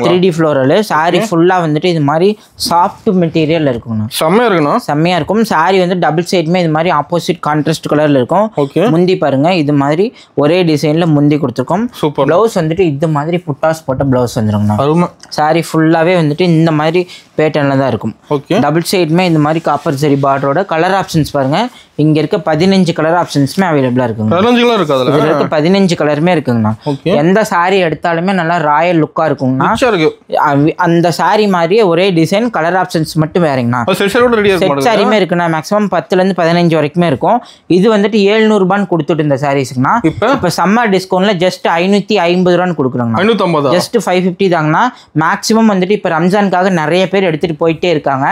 S2: 3D floral sorry ஃபுல்லாக வந்துட்டு இது மாதிரி சாஃப்ட் மெட்டீரியல் இருக்குங்கண்ணா.
S1: செம்மையாக இருக்குண்ணா.
S2: செம்மையாக இருக்கும். சாரி வந்து டபுள் சைடுமே இது மாதிரி ஆப்போசிட் கான்ட்ராஸ்ட் கலரில் இருக்கும். முந்தி பாருங்க இது மாதிரி ஒரே டிசைனில் முந்தி கொடுத்துருக்கோம். ப்ளவுஸ் வந்துட்டு இது மாதிரி புட்டாஸ் போட்ட ப்ளவுஸ் வந்துருங்கண்ணா. சாரி ஃபுல்லாகவே வந்துட்டு இந்த மாதிரி பேட்டர்னில் தான் இருக்கும். டபுள் சைடுமே இந்த மாதிரி காப்பர் ஜரி பார்டரோட கலர் ஆப்ஷன்ஸ் பாருங்க. இங்கே இருக்க 15 கலர் ஆப்ஷன்ஸுமே அவைலபிளாக இருக்குங்க. 15 கலருமே இருக்குங்கண்ணா. எந்த சாரி எடுத்தாலுமே நல்லா ராயல் லுக்காக இருக்குங்கண்ணா. அந்த சாரி மாதிரியே ஒரே டிசைன் கலர் ஆப்ஷன்ஸ் மட்டும் வேறங்கண்ணா. செட் சாரியுமே இருக்குண்ணா. மேக்ஸிமம் 10லேருந்து 15 வரைக்குமே இருக்கும். இது வந்துட்டு 700 ரூபான்னு கொடுத்துட்டு இந்த சாரீஸ்க்குண்ணா. இப்போ சம்மர் டிஸ்கவுண்ட்ல ஜஸ்ட் 550 ரூபான்னு கொடுக்குறாங்கண்ணா. ஜஸ்ட் 550 தாங்கண்ணா. மேக்ஸிமம் வந்துட்டு இப்போ ரம்ஜானுக்காக நிறைய பேர் எடுத்துகிட்டு போயிட்டே இருக்காங்க.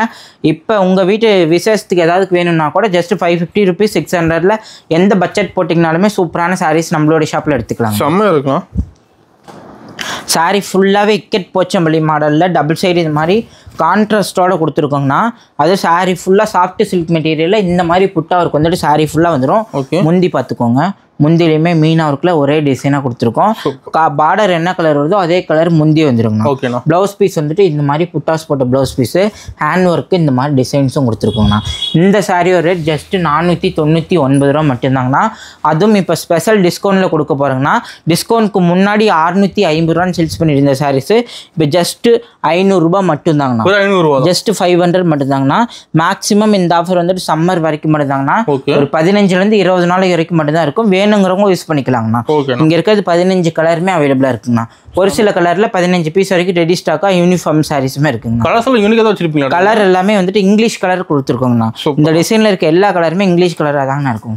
S2: இப்போ உங்கள் வீட்டு விசேஷத்துக்கு ஏதாவது வேணும்னா கூட ஜஸ்ட் 550 rupees 600ல எந்த பட்ஜெட் போட்டிங்கனாலுமே சூப்பரான சாரீஸ் நம்மளோட ஷாப்பில் எடுத்துக்கலாம்.
S1: செம்மையாக இருக்கும்.
S2: சாரி ஃபுல்லாகவே இக்கெட் போச்சம்பள்ளி மாடலில் டபுள் சைடு இது மாதிரி கான்ட்ராஸ்டோட கொடுத்துருக்கோங்கண்ணா. அது சாரி ஃபுல்லாக சாஃப்ட் சில்க் மெட்டீரியலில் இந்த மாதிரி புட்டா ஒர்க் வந்துட்டு சாரி ஃபுல்லாக வந்துடும். முந்தி பார்த்துக்கோங்க. முந்திலையுமே மீனா ஒர்க்கில் ஒரே டிசைனாக கொடுத்துருக்கோம். பார்டர் என்ன கலர் வருதோ அதே கலர் முந்தி வந்துருங்கண்ணா. ப்ளவுஸ் பீஸ் வந்துட்டு இந்த மாதிரி புட்டாஸ் போட்ட ப்ளவுஸ் பீஸு ஹேண்ட் ஒர்க்கு இந்த மாதிரி டிசைன்ஸும் கொடுத்துருக்கோங்கண்ணா. இந்த சாரியோட ரேட் ஜஸ்ட்டு 499 ரூபா மட்டும்தாங்கண்ணா. அதுவும் இப்போ ஸ்பெஷல் டிஸ்கவுண்ட்டில் கொடுக்க போகிறோங்கண்ணா. டிஸ்கவுண்ட்க்கு முன்னாடி 650 ரூபான்னு சேல்ஸ் பண்ணிட்டு இருந்த சாரீஸு இப்போ ஜஸ்ட்டு 500 ரூபா மட்டும்தாங்கண்ணா. ஜஸ்ட் 500 மட்டும்தாங்கண்ணா. மேக்ஸிமம் இந்த ஆஃபர் வந்துட்டு சம்மர் வரைக்கும் மட்டும்தாங்கண்ணா. ஒரு 15லேருந்து 20 நாளைக்கு வரைக்கும் மட்டும்தான் இருக்கும். வேணுங்கிறவங்க யூஸ் பண்ணிக்கலாங்கண்ணா. இங்க இருக்கிறது 15 கலருமே அவைலபிளா இருக்குங்கண்ணா. ஒரு சில கலர்ல 15 பீஸ் வரைக்கும் ரெடி ஸ்டாக்கா யூனிஃபார்ம் சாரீஸுமே இருக்குங்க. கலர் எல்லாமே வந்துட்டு இங்கிலீஷ் கலர் கொடுத்துருக்கோங்கண்ணா. இந்த டிசைன்ல இருக்க எல்லா கலருமே இங்கிலீஷ் கலரா தாங்கண்ணா இருக்கும்.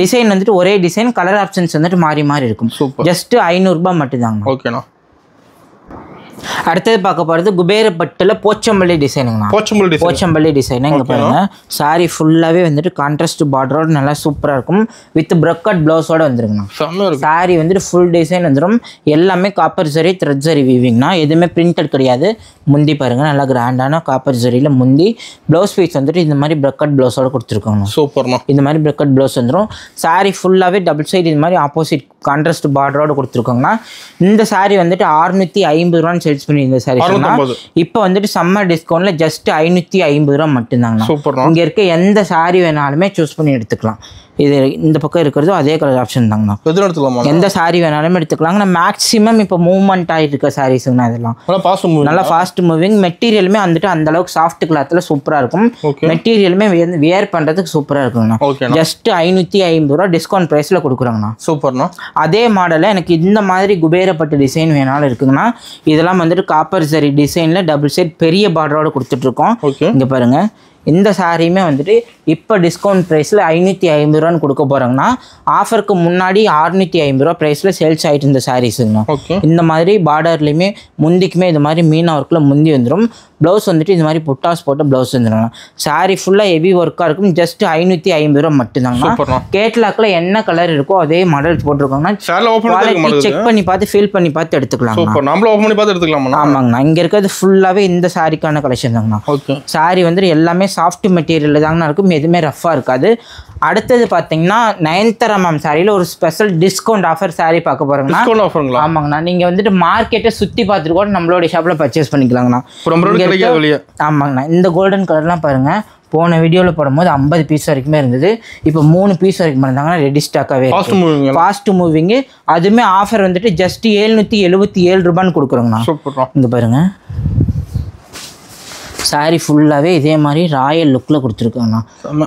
S2: டிசைன் வந்துட்டு ஒரே டிசைன் கலர் ஆப்ஷன்ஸ் வந்துட்டு மாறி மாறி இருக்கும். ஜஸ்ட் 500 ரூபாய் மட்டும்தாங்க. அடுத்தது பார்க்க போகிறது குபேரப்பட்டில் போச்சம்பள்ளி டிசைனுங்கண்ணா. போச்சம்பள்ளி டிசைன் இங்கே பாருங்க. சாரி ஃபுல்லாகவே வந்துட்டு கான்ட்ராஸ்ட் பார்டரோட நல்லா சூப்பராக இருக்கும். வித் ப்ரொக்கட் ப்ளவுஸோட வந்துருங்கண்ணா. சாரி வந்துட்டு ஃபுல் டிசைன் வந்துடும். எல்லாமே காப்பர் ஜரி த்ரெட் ஜரி வீவிங்ண்ணா. எதுவுமே பிரிண்டட் கிடையாது. முந்தி பாருங்க நல்லா கிராண்டான காப்பர் ஜரியில் முந்தி. ப்ளவுஸ் பீஸ் வந்துட்டு இந்த மாதிரி ப்ரொக்கட் ப்ளவுஸோட கொடுத்துருக்காங்க. சூப்பர்ண்ணா. இந்த மாதிரி ப்ரொக்கட் ப்ளவுஸ் வந்துடும். சாரி ஃபுல்லாகவே டபுள் சைடு இது மாதிரி ஆப்போசிட் கான்ட்ராஸ்ட் பார்டரோட கொடுத்துருக்காங்கண்ணா. இந்த சாரி வந்துட்டு 650 ரூபான்னு சேல்ஸ் பண்ணி இந்த சாரி இப்போ வந்துட்டு சம்மர் டிஸ்கவுண்ட்ல ஜஸ்ட் 550 ரூபா மட்டும்தாங்கண்ணா. இங்க இருக்க எந்த சாரி வேணாலுமே சூஸ் பண்ணி எடுத்துக்கலாம். இது இந்த பக்கம் இருக்கிறதோ அதே கலர் ஆப்ஷன் தாங்கண்ணா. எந்த சாரி வேணாலுமே எடுத்துக்கலாங்கண்ணா. மேக்ஸிமம் இப்போ மூவ்மெண்ட் ஆகிட்டு இருக்க சாரீஸுங்கண்ணா. இதெல்லாம் நல்லா ஃபாஸ்ட் மூவிங். மெட்டீரியலுமே வந்துட்டு அந்த அளவுக்கு சாஃப்ட் கிளாத்தில் சூப்பராக இருக்கும். மெட்டீரியலுமே வியர் பண்ணுறதுக்கு சூப்பராக இருக்குங்கண்ணா. ஜஸ்ட் 550 ரூபா டிஸ்கவுண்ட் ப்ரைஸில் கொடுக்குறாங்கண்ணா. சூப்பர்ண்ணா. அதே மாடலில் எனக்கு இந்த மாதிரி குபேரப்பட்டு டிசைன் வேணாலும் இருக்குங்கண்ணா. இதெல்லாம் வந்துட்டு காப்பர் ஜரி டிசைனில் டபுள் சைட் பெரிய பார்டரோட கொடுத்துட்ருக்கோம். இங்கே பாருங்கள். இந்த சாரியுமே வந்துட்டு இப்போ டிஸ்கவுண்ட் ப்ரைஸில் 550 ரூபான்னு கொடுக்க போகிறாங்கன்னா ஆஃபருக்கு முன்னாடி 650 ரூபா ப்ரைஸில் சேல்ஸ் ஆகிட்டு இருந்த சாரீஸுங்கண்ணா. இந்த மாதிரி பார்டர்லையுமே முந்திக்குமே இது மாதிரி மீனா ஒர்க்கில் முந்தி வந்துடும். ப்ளவுஸ் வந்துட்டு இந்த மாதிரி புட்டாஸ் போட்ட ப்ளவுஸ் வந்துடும். சாரி ஃபுல்லாக ஹெவி ஒர்க்காக இருக்கும். ஜஸ்ட் 550 ரூபா மட்டும்தாங்கண்ணா. கேட்லாக்ல என்ன கலர் இருக்கோ அதே மாடல் போட்டிருக்காங்கன்னா செக் பண்ணி பார்த்து ஃபீல் பண்ணி பார்த்து எடுத்துக்கலாம். ஆமாங்கண்ணா. இங்கே இருக்கிறது ஃபுல்லாகவே இந்த சாரிக்கான கலெக்ஷன் தாங்கண்ணா. சாரி வந்துட்டு எல்லாமே சாஃப்ட் மெட்டீரியல் தாங்கண்ணா இருக்கும். எதுவுமே ரஃபாக இருக்காது. அடுத்தது பார்த்தீங்கன்னா நயன்தாரா மேம் சாரியில் ஒரு ஸ்பெஷல் டிஸ்கவுண்ட் ஆஃபர் சாரி பார்க்க போகிறோங்கண்ணா. ஆமாங்கண்ணா. நீங்கள் வந்துட்டு மார்க்கெட்டை சுற்றி பார்த்துட்டு கூட நம்மளோட ஷாப்பில் பர்ச்சேஸ் பண்ணிக்கலாங்கண்ணா. ஆமாங்கண்ணா. இந்த கோல்டன் கலர்லாம் பாருங்கள். போன வீடியோவில் போடும்போது 50 பீஸ் வரைக்குமே இருந்தது. இப்போ 3 பீஸ் வரைக்கும் இருந்தாங்கன்னா ரெடி ஸ்டாக்காகவே ஃபாஸ்ட் மூவிங்கு. அதுவுமே ஆஃபர் வந்துட்டு ஜஸ்ட் 777 ரூபான்னு கொடுக்குறோங்கண்ணா. இங்கே பாருங்கள். சாரி ஃபுல்லாகவே இதே மாதிரி ராயல் லுக்கில் கொடுத்துருக்கோங்கண்ணா.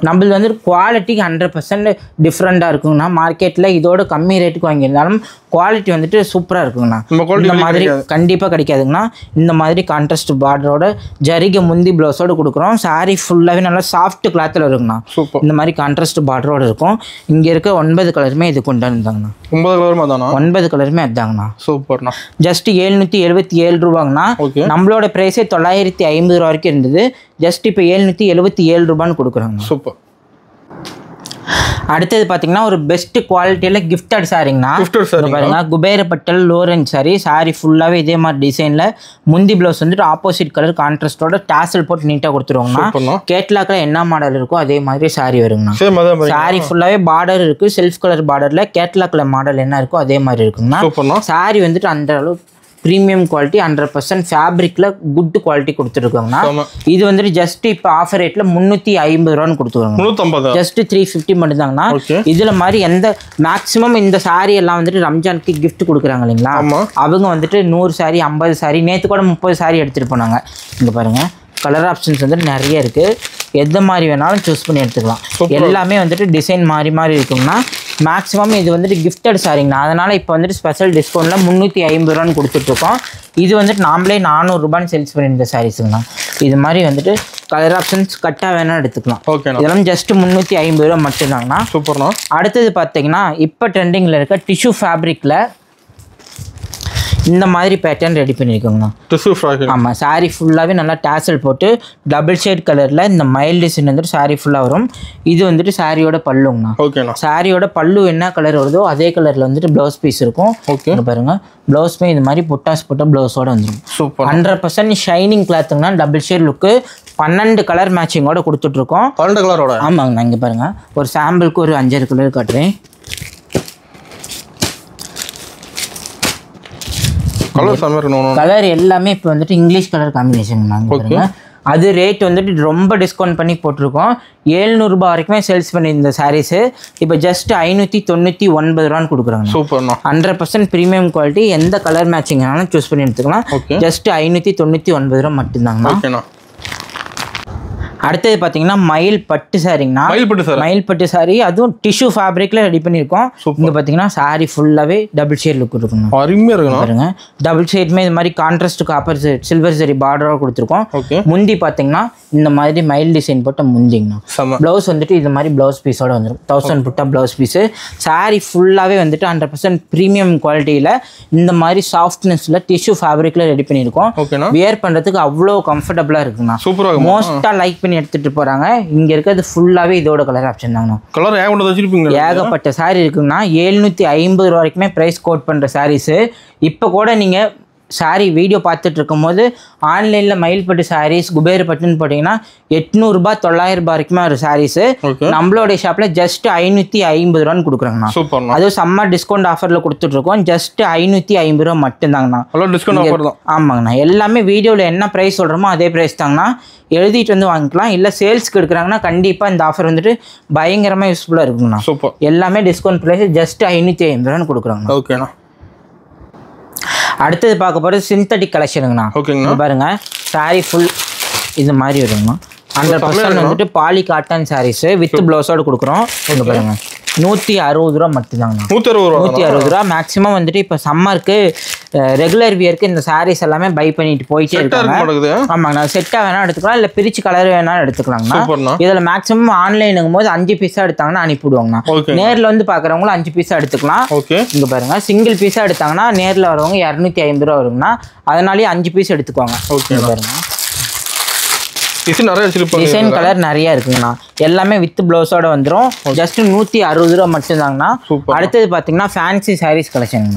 S2: நம்மளுக்கு வந்து குவாலிட்டி 100% டிஃப்ரெண்ட்டாக இருக்குங்கண்ணா. மார்க்கெட்டில் இதோட கம்மி ரேட்டுக்கு வாங்கியிருந்தாலும் குவாலிட்டி வந்துட்டு சூப்பராக இருக்குங்கண்ணா. இந்த மாதிரி கண்டிப்பாக கிடைக்காதுங்கண்ணா. இந்த மாதிரி கான்ட்ராஸ்ட் பார்டரோட ஜரிகை முந்தி ப்ளவுஸோடு கொடுக்குறோம். சாரி ஃபுல்லாகவே நல்லா சாஃப்ட் கிளாத்தில் இருக்குங்கண்ணா. இந்த மாதிரி கான்ட்ராஸ்ட் பார்டரோடு இருக்கும். இங்கே இருக்க 9 கலருமே இது கொண்டு வந்தாங்கண்ணா. 9 கலருமே அதுதாங்கண்ணா. சூப்பர்ண்ணா. ஜஸ்ட் 777 ரூபாங்கண்ணா. நம்மளோட ப்ரைஸே 950 ரூபா வரைக்கும் இருந்தது. ஜஸ்ட் இப்போ 777 ரூபான்னு கொடுக்குறாங்க. சூப்பர். அடுத்தது பார்த்தீங்கன்னா ஒரு பெஸ்ட் குவாலிட்டியில் கிஃப்டட் சாரிங்கண்ணா. பாருங்க குபேரப்பட்டல் லோரன் சாரி. சாரி ஃபுல்லாகவே இதே மாதிரி டிசைனில் முந்தி ப்ளவுஸ் வந்துட்டு ஆப்போசிட் கலர் கான்ட்ராஸ்டோட டாசல் போட்டு நீட்டாக கொடுத்துருவாங்கண்ணா. கேட்லாக்கில் என்ன மாடல் இருக்கோ அதே மாதிரி சாரி வருங்கண்ணா. சாரி ஃபுல்லாகவே பார்டர் இருக்குது. செல்ஃப் கலர் பார்டரில் கேட்லாக்கில் மாடல் என்ன இருக்கோ அதே மாதிரி இருக்குங்கண்ணா. சாரி வந்துட்டு அந்த அளவுக்கு ப்ரீமியம் குவாலிட்டி 100% ஃபேப்ரிக்கில் குட் குவாலிட்டி கொடுத்துருக்காங்கண்ணா. இது வந்துட்டு ஜஸ்ட் இப்போ ஆஃபர் ரேட்டில் 350 ரூபான்னு கொடுத்துருவாங்க. ஜஸ்ட் 350 மட்டும்தாங்கண்ணா. இதில் மாதிரி எந்த மேக்ஸிமம் இந்த சாரி எல்லாம் வந்துட்டு ரம்ஜானுக்கு கிஃப்ட் கொடுக்குறாங்க இல்லைங்களா, அவங்க வந்துட்டு 100 சாரி 50 சாரி நேற்று கூட 30 சாரி எடுத்துகிட்டு போனாங்க. இங்கே பாருங்கள் கலர் ஆப்ஷன்ஸ் வந்துட்டு நிறைய இருக்குது. எந்த மாதிரி வேணாலும் சூஸ் பண்ணி எடுத்துக்கலாம். எல்லாமே வந்துட்டு டிசைன் மாறி மாறி இருக்குங்கண்ணா. மேக்ஸிமம் இது வந்துட்டு கிஃப்டட் சாரிங்கண்ணா. அதனால் இப்போ வந்துட்டு ஸ்பெஷல் டிஸ்கவுண்ட்டில் 350 ரூபான்னு கொடுத்துட்ருக்கோம். இது வந்துட்டு நாமளே 400 ரூபான்னு சேல்ஸ் பண்ணியிருந்த சாரீஸுங்கண்ணா. இது மாதிரி வந்துட்டு கலர் ஆப்ஷன்ஸ் கட்டாக வேணால் எடுத்துக்கலாம். இதெல்லாம் ஜஸ்ட் 350 ரூபா மட்டும்தாங்கண்ணா. சூப்பர்ண்ணா. அடுத்தது பார்த்தீங்கன்னா இப்போ ட்ரெண்டிங்கில் இருக்க டிஷ்யூ ஃபேப்ரிக்கில் இந்த மாதிரி பேட்டர்ன் ரெடி பண்ணியிருக்கோங்கண்ணா. ஆமாம், சாரீ ஃபுல்லாகவே நல்லா டேசல் போட்டு டபுள் ஷேட் கலரில் இந்த மைல் டிசைன் வந்துட்டு சாரீ ஃபுல்லாக வரும். இது வந்துட்டு சாரியோட பல்லுங்கண்ணா. சாரியோட பல்லு என்ன கலர் வருதோ அதே கலரில் வந்துட்டு ப்ளவுஸ் பீஸ் இருக்கும். பாருங்கள் ப்ளவுஸ்மே இது மாதிரி புட்டாஸ் போட்ட ப்ளவுஸோட வந்துடும். 100% ஷைனிங் கிளாத்துங்கண்ணா. டபுள் ஷேட் லுக்கு 12 கலர் மேட்சிங்கோட கொடுத்துட்ருக்கோம். 12 கலரோட. ஆமாங்கண்ணா. இங்கே பாருங்கள் ஒரு சாம்பிளுக்கு ஒரு 5 கலர் காட்டுறேன். கலர் எல்லாமே இப்போ வந்துட்டு இங்கிலீஷ் கலர் காம்பினேஷன். அது ரேட் வந்துட்டு ரொம்ப டிஸ்கவுண்ட் பண்ணி போட்டிருக்கோம். 700 ரூபாய் வரைக்குமே சேல்ஸ் பண்ணியிருந்த சாரீஸு இப்போ ஜஸ்ட் 599 ரூபான்னு கொடுக்குறாங்க. சூப்பர்ண்ணா. 100% ப்ரீமியம் குவாலிட்டி. எந்த கலர் மேட்சிங் வேணாலும் சூஸ் பண்ணி எடுத்துக்கலாம். ஜஸ்ட் 599 ரூபா மட்டும்தாங்கண்ணா. அடுத்தது பார்த்தீங்கன்னா மயில் பட்டு சாரிங்கண்ணா. மயில் பட்டு சாரி அதுவும் டிஷ்யூ ஃபேப்ரிக்கில் ரெடி பண்ணியிருக்கோம். இங்கே பார்த்தீங்கன்னா சாரி ஃபுல்லாகவே டபுள் ஷேட் லுக் இருக்குங்க. பாருங்க டபுள் ஷேட்மே இது மாதிரி கான்ட்ராஸ்ட் காப்பர் சில்வர் சரி பார்டராக கொடுத்துருக்கோம். முந்தி பார்த்தீங்கன்னா இந்த மாதிரி மயில் டிசைன் போட்ட முந்திங்கண்ணா. ப்ளவுஸ் வந்துட்டு இது மாதிரி ப்ளவுஸ் பீஸோட வந்துடும். 1000 புட்டா ப்ளவுஸ் பீஸு. சாரி ஃபுல்லாகவே வந்துட்டு 100% ப்ரீமியம் குவாலிட்டியில் இந்த மாதிரி சாஃப்ட்னஸில் டிஷ்யூ ஃபேப்ரிக்கில் ரெடி பண்ணியிருக்கோம். வியர் பண்ணுறதுக்கு அவ்வளோ கம்ஃபர்டபுளாக இருக்குங்கண்ணா. சூப்பராக மோஸ்ட்டாக லைக் பண்ணி எடுத்துட்டு போறாங்க. இங்க இருக்கிறது ஃபுல்லாவே இதோட கலர் ஆப்ஷன் தாங்க. கலர் ஏகப்பட்ட சாரி இருக்குங்கன்னா 750 ரூபாய் வரைக்குமே பிரைஸ் கோட் பண்ற சாரீஸ். இப்போ கூட நீங்க சாரி வீடியோ பார்த்துட்டு இருக்கும் போது ஆன்லைனில் மயில்பட்டு சாரீஸ் குபேரப்பட்டுன்னு போட்டிங்கன்னா 800 ரூபாய் 900 ரூபாய் வரைக்குமே ஒரு சாரீஸு. நம்மளோட ஷாப்பில் ஜஸ்ட் 550 ரூபான்னு கொடுக்குறாங்கண்ணா. அதுவும் சம்மர் டிஸ்கவுண்ட் ஆஃபரில் கொடுத்துட்ருக்கோம். ஜஸ்ட் 550 ரூபா மட்டும்தாங்கண்ணா. ஆமாங்கண்ணா. எல்லாமே வீடியோவில் என்ன ப்ரைஸ் சொல்கிறோமோ அதே ப்ரைஸ் தாங்கண்ணா. எழுதிட்டு வந்து வாங்கிக்கலாம். இல்லை சேல்ஸ்க்கு எடுக்கிறாங்கன்னா கண்டிப்பாக இந்த ஆஃபர் வந்துட்டு பயங்கரமாக யூஸ்ஃபுல்லாக இருக்குங்கண்ணா. எல்லாமே டிஸ்கவுண்ட் ப்ரைஸ் ஜஸ்ட் 550 ரூபான்னு கொடுக்குறாங்க. ஓகேண்ணா. அடுத்தது பார்க்க போகிறது சிந்தட்டிக் கலெக்ஷனுங்கண்ணா. ஓகேங்க. பாருங்க சாரி ஃபுல் இது மாதிரி வருங்கண்ணா. 100% வந்துட்டு பாலி காட்டன் சாரீஸ் வித் ப்ளவுஸோடு கொடுக்குறோம். இங்கே பாருங்க 160 ரூபா மட்டும்தாங்கண்ணா. 160 ரூபா. மேக்ஸிமம் வந்துட்டு இப்போ சம்மருக்கு ரெகுலர் வியருக்கு இந்த சாரீஸ் எல்லாமே பை பண்ணிட்டு போயிட்டே இருக்காங்க. ஆமாங்கண்ணா. செட்டாக வேணாலும் எடுத்துக்கலாம், இல்லை பிரிச்சு கலர் வேணாலும் எடுத்துக்கலாங்கண்ணா. இதில் மேக்ஸிமம் ஆன்லைனுங்கும் போது 5 பீஸாக எடுத்தாங்கன்னா அனுப்பிவிடுவாங்கண்ணா. நேரில் வந்து பார்க்குறவங்களும் 5 பீஸாக எடுத்துக்கலாம். இங்கே பாருங்க சிங்கிள் பீஸாக எடுத்தாங்கன்னா நேரில் வரவங்க 250 ரூபா வருங்கண்ணா. அதனாலேயே 5 பீஸ் எடுத்துக்குவாங்க. ஓகே பாருங்க டிசைன் கலர் நிறைய இருக்குங்கண்ணா. எல்லாமே வித் பிளவுஸோட வந்துடும். ஜஸ்ட் 160 ரூபா மட்டும்தாங்கண்ணா. அடுத்தது பார்த்தீங்கன்னா fancy saris collection.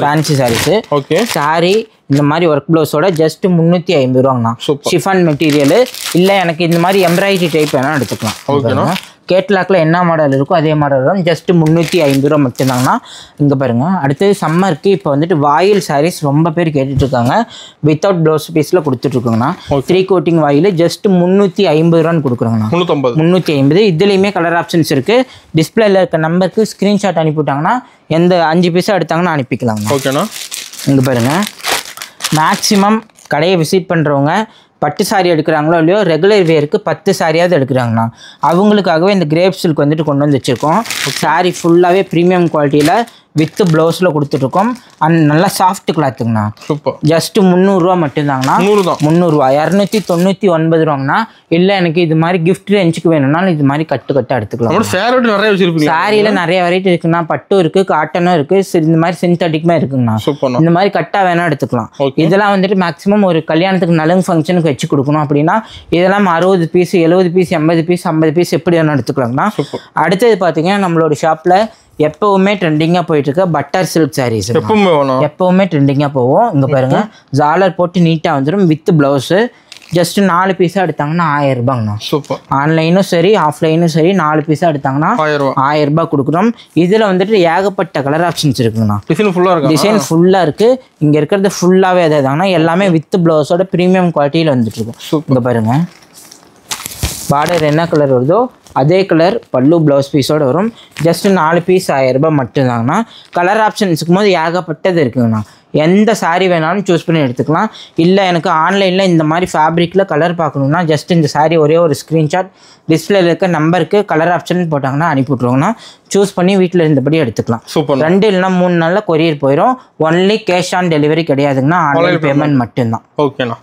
S2: Fancy saris. Okay. Sari இந்த மாதிரி ஒர்க் பிளவுஸோட ஜஸ்ட் 350 ரூபாங்கண்ணா. Chiffon material. இல்லை எனக்கு இந்த மாதிரி எம்ப்ராய்டரி டைப் வேணாலும் எடுத்துக்கலாம். ஓகேண்ணா. கேட்லாக்ல என்ன மாடல் இருக்கோ அதே மாடல் தான். ஜஸ்ட் 350 ரூபா மட்டும்தாங்கண்ணா. இங்கே பாருங்க அடுத்தது சம்மருக்கு இப்போ வந்துட்டு வாயில் சாரீஸ் ரொம்ப பேர் கேட்டுட்டு இருக்காங்க. வித்தவுட் ப்ளவுஸ் பீஸில் கொடுத்துட்ருக்கோங்கண்ணா. 3 கோட்டிங் வாயில் ஜஸ்ட் 350 ரூபான்னு கொடுக்குறோங்கண்ணா. 350. இதுலேயுமே கலர் ஆப்ஷன்ஸ் இருக்குது. டிஸ்பிளேல இருக்க நம்பருக்கு ஸ்க்ரீன்ஷாட் அனுப்பிவிட்டாங்கன்னா எந்த 5 பீஸாக எடுத்தாங்கன்னா அனுப்பிக்கலாங்கண்ணா. ஓகேண்ணா. இங்கே பாருங்கள் மேக்ஸிமம் கடையை விசிட் பண்ணுறவங்க பட்டு சாரி எடுக்கிறாங்களோ இல்லையோ ரெகுலர் வேருக்கு 10 சாரியாவது எடுக்கிறாங்கண்ணா. அவங்களுக்காகவே இந்த கிரேப் சில்க் வந்துட்டு கொண்டு வந்து வச்சுருக்கோம். சாரி ஃபுல்லாகவே ப்ரீமியம் குவாலிட்டியில் வித் ப்ளவுஸில் கொடுத்துட்ருக்கோம். அண்ட் நல்லா சாஃப்ட் கிளாத்துங்கண்ணா.
S1: சூப்பர்.
S2: ஜஸ்ட் 300 மட்டும்தாங்கண்ணா. 300 299 ரூபாங்கண்ணா. இல்லை எனக்கு இது மாதிரி கிஃப்ட் ரேஞ்சுக்கு வேணும்னாலும் இது மாதிரி கட்டாக எடுத்துக்கலாம். சாரியில் நிறைய வெரைட்டி இருக்குண்ணா. பட்டும் இருக்குது, காட்டனும் இருக்குது, இந்த மாதிரி சிந்தட்டிக்குமே இருக்குங்கண்ணா. இந்த மாதிரி கட்டாக வேணால் எடுத்துக்கலாம். இதெல்லாம் வந்துட்டு மேக்ஸிமம் ஒரு கல்யாணத்துக்கு நலங்கு ஃபங்க்ஷனுக்கு வச்சு கொடுக்கணும் அப்படின்னா இதெல்லாம் 60 பீஸ் 70 பீஸ் 80 பீஸ் 50 பீஸ் எப்படி வேணால் எடுத்துக்கலாங்கண்ணா. அடுத்தது பார்த்தீங்கன்னா நம்மளோட ஷாப்பில் எப்பவுமே ட்ரெண்டிங்காக போயிட்டு இருக்க பட்டர் சில்க் சாரீஸ் எப்பவுமே ட்ரெண்டிங்காக போவோம். இங்கே பாருங்க ஜாலர் போட்டு நீட்டாக வந்துடும் வித் ப்ளவுஸு. ஜஸ்ட் 4 பீஸாக எடுத்தாங்கன்னா 1000 ரூபாங்கண்ணா. ஆன்லைனும் சரி ஆஃப்லைனும் சரி 4 பீஸாக எடுத்தாங்கன்னா 1000 ரூபாய் கொடுக்குறோம். இதில் வந்துட்டு ஏகப்பட்ட கலர் ஆப்ஷன்ஸ் இருக்குங்கண்ணா. டிசைன் ஃபுல்லாக இருக்குது. இங்கே இருக்கிறது ஃபுல்லாகவே அதே தாங்கண்ணா. எல்லாமே வித் ப்ளவுஸோட ப்ரீமியம் குவாலிட்டியில் வந்துட்டு இருக்கும். இங்கே பாருங்க பார்டர் என்ன கலர் வருதோ அதே கலர் பல்லு ப்ளவுஸ் பீஸோடு வரும். ஜஸ்ட் 4 பீஸ் 1000 ரூபாய் மட்டும்தாங்கண்ணா. கலர் ஆப்ஷன்ஸுக்கும் போது ஏகப்பட்டது இருக்குங்கண்ணா. எந்த சாரீ வேணாலும் சூஸ் பண்ணி எடுத்துக்கலாம். இல்லை எனக்கு ஆன்லைனில் இந்த மாதிரி ஃபேப்ரிக்கில் கலர் பார்க்கணுன்னா ஜஸ்ட் இந்த சாரீ ஒரே ஒரு ஸ்க்ரீன்ஷாட் டிஸ்பிளேல இருக்க நம்பருக்கு கலர் ஆப்ஷன் போட்டாங்கன்னா அனுப்பி விட்ருவாங்கண்ணா. சூஸ் பண்ணி வீட்டில் இருந்தபடி எடுத்துக்கலாம். 2 இல்லைனா 3 நாளில் கொரியர் போயிடும். ஒன்லி கேஷ் ஆன் டெலிவரி கிடையாதுங்கண்ணா. ஆன்லைன் பேமெண்ட் மட்டும்தான்.
S1: ஓகேண்ணா.